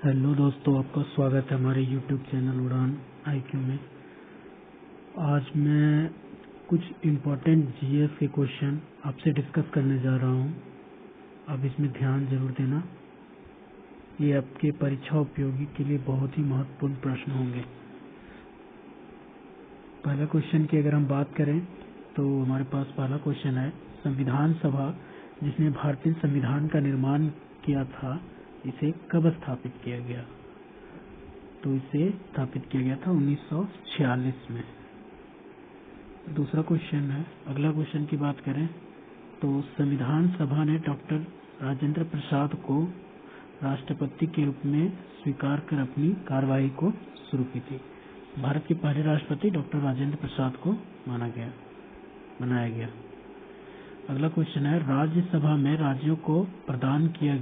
Hello दोस्तों, आपका स्वागत है हमारे YouTube चैनल उड़ान IQ में। आज मैं कुछ इम्पोर्टेंट GS के क्वेश्चन आपसे डिस्कस करने जा रहा हूं। आप इसमें ध्यान जरूर देना, ये आपके परीक्षा उपयोगी के लिए बहुत ही महत्वपूर्ण प्रश्न होंगे। पहला क्वेश्चन की अगर हम बात करें तो हमारे पास पहला क्वेश्चन है, संविधान सभा जिसने भारतीय संविधान का निर्माण किया था, इसे कब स्थापित किया गया? तो इसे स्थापित किया गया था 1946 में। दूसरा क्वेश्चन है, अगला क्वेश्चन की बात करें तो संविधान सभा ने डॉक्टर राजेंद्र प्रसाद को राष्ट्रपति के रूप में स्वीकार कर अपनी कार्यवाही को शुरू की थी। भारत के पहले राष्ट्रपति डॉक्टर राजेंद्र प्रसाद को बनाया गया। अगला क्वेश्चन है, राज्यसभा में राज्यों को प्रदान किया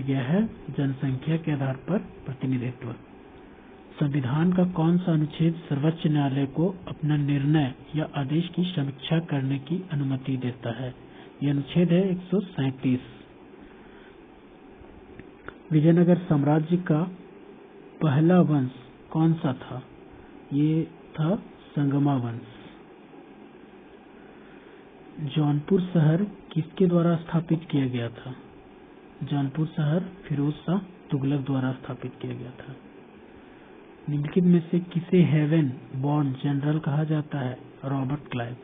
गया है जनसंख्या के आधार पर प्रतिनिधित्व। संविधान का कौन सा अनुच्छेद सर्वोच्च न्यायालय को अपना निर्णय या आदेश की समीक्षा करने की अनुमति देता है? यह अनुच्छेद है 137। विजयनगर साम्राज्य का पहला वंश कौन सा था? ये था संगमा वंश। जौनपुर शहर किसके द्वारा स्थापित किया गया था? जौनपुर शहर फिरोज शाह तुगलक द्वारा स्थापित किया गया था। निम्नलिखित में से किसे हेवन बॉर्न जनरल कहा जाता है? Robert Clive.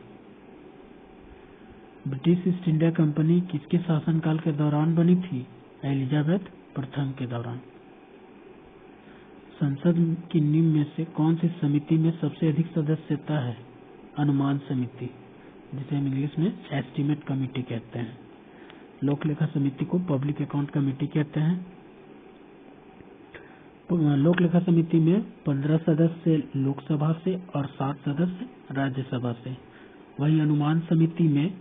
British east India company किसके शासनकाल के दौरान बनी थी? एलिजाबेथ प्रथम के दौरान। संसद की निम्न में से कौन सी समिति में सबसे अधिक सदस्यता है? अनुमान समिति, जिसे हम इंग्लिश में एस्टीमेट कमेटी कहते हैं। लोक लेखा समिति को पब्लिक अकाउंट कमेटी कहते हैं। लोक लेखा समिति में 15 सदस्य लोकसभा से और 7 सदस्य राज्यसभा से। वही अनुमान समिति में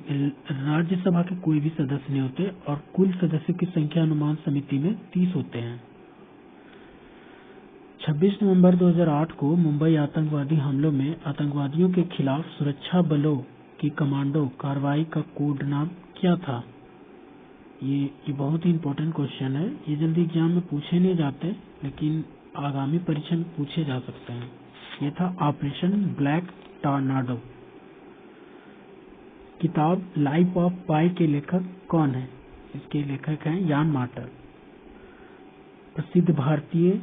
राज्यसभा के कोई भी सदस्य नहीं होते और कुल सदस्यों की संख्या अनुमान समिति में 30 होते हैं। 26 नवंबर 2008 को मुंबई आतंकवादी हमलों में आतंकवादियों के खिलाफ सुरक्षा बलों की कमांडो कार्रवाई का कोड नाम क्या था? ये बहुत ही इम्पोर्टेंट क्वेश्चन है। ये जल्दी एग्जाम में पूछे नहीं जाते, लेकिन आगामी परीक्षा में पूछे जा सकते हैं। ये था ऑपरेशन ब्लैक टॉर्नाडो। किताब लाइफ ऑफ पाई के लेखक कौन है? इसके लेखक हैं यान मार्टर। प्रसिद्ध भारतीय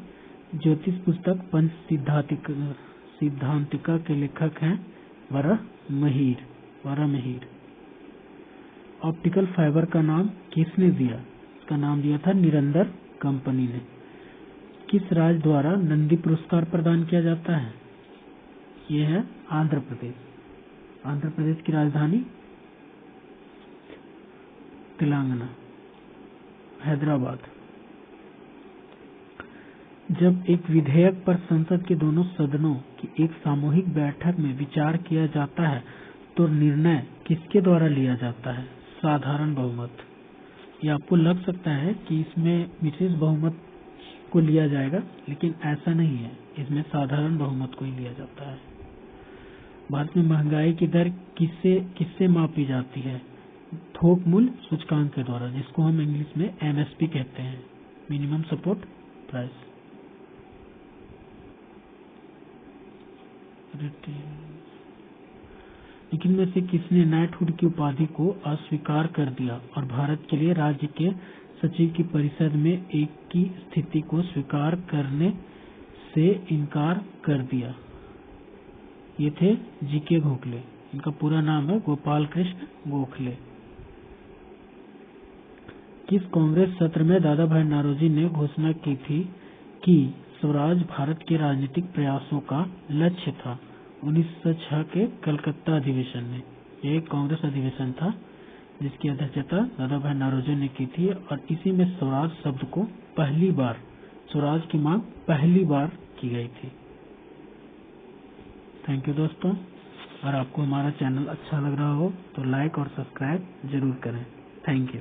ज्योतिष पुस्तक पंच सिद्धांतिका के लेखक हैं वराहमिहिर। ऑप्टिकल फाइबर का नाम किसने दिया? इसका नाम दिया था निरंतर कंपनी ने। किस राज्य द्वारा नंदी पुरस्कार प्रदान किया जाता है? ये है आंध्र प्रदेश। आंध्र प्रदेश की राजधानी तेलंगाना, हैदराबाद। जब एक विधेयक पर संसद के दोनों सदनों की एक सामूहिक बैठक में विचार किया जाता है तो निर्णय किसके द्वारा लिया जाता है? साधारण बहुमत। ये आपको लग सकता है कि इसमें विशेष बहुमत को लिया जाएगा, लेकिन ऐसा नहीं है। इसमें साधारण बहुमत को ही लिया जाता है। भारत में महंगाई की दर किससे मापी जाती है? थोक मूल्य सूचकांक के द्वारा, जिसको हम इंग्लिश में MSP कहते हैं, मिनिमम सपोर्ट प्राइस। लेकिन में से किसने नाइटहुड की उपाधि को अस्वीकार कर दिया और भारत के लिए राज्य के सचिव की परिषद में एक की स्थिति को स्वीकार करने से इनकार कर दिया? ये थे GK गोखले। इनका पूरा नाम है गोपाल कृष्ण गोखले। किस कांग्रेस सत्र में दादा भाई नौरोजी ने घोषणा की थी कि स्वराज भारत के राजनीतिक प्रयासों का लक्ष्य था? 1906 के कलकत्ता अधिवेशन में। यह एक कांग्रेस अधिवेशन था जिसकी अध्यक्षता दादा भाई नौरोजी ने की थी और इसी में स्वराज शब्द को स्वराज की मांग पहली बार की गई थी। थैंक यू दोस्तों। अगर आपको हमारा चैनल अच्छा लग रहा हो तो लाइक और सब्सक्राइब जरूर करें। Thank you.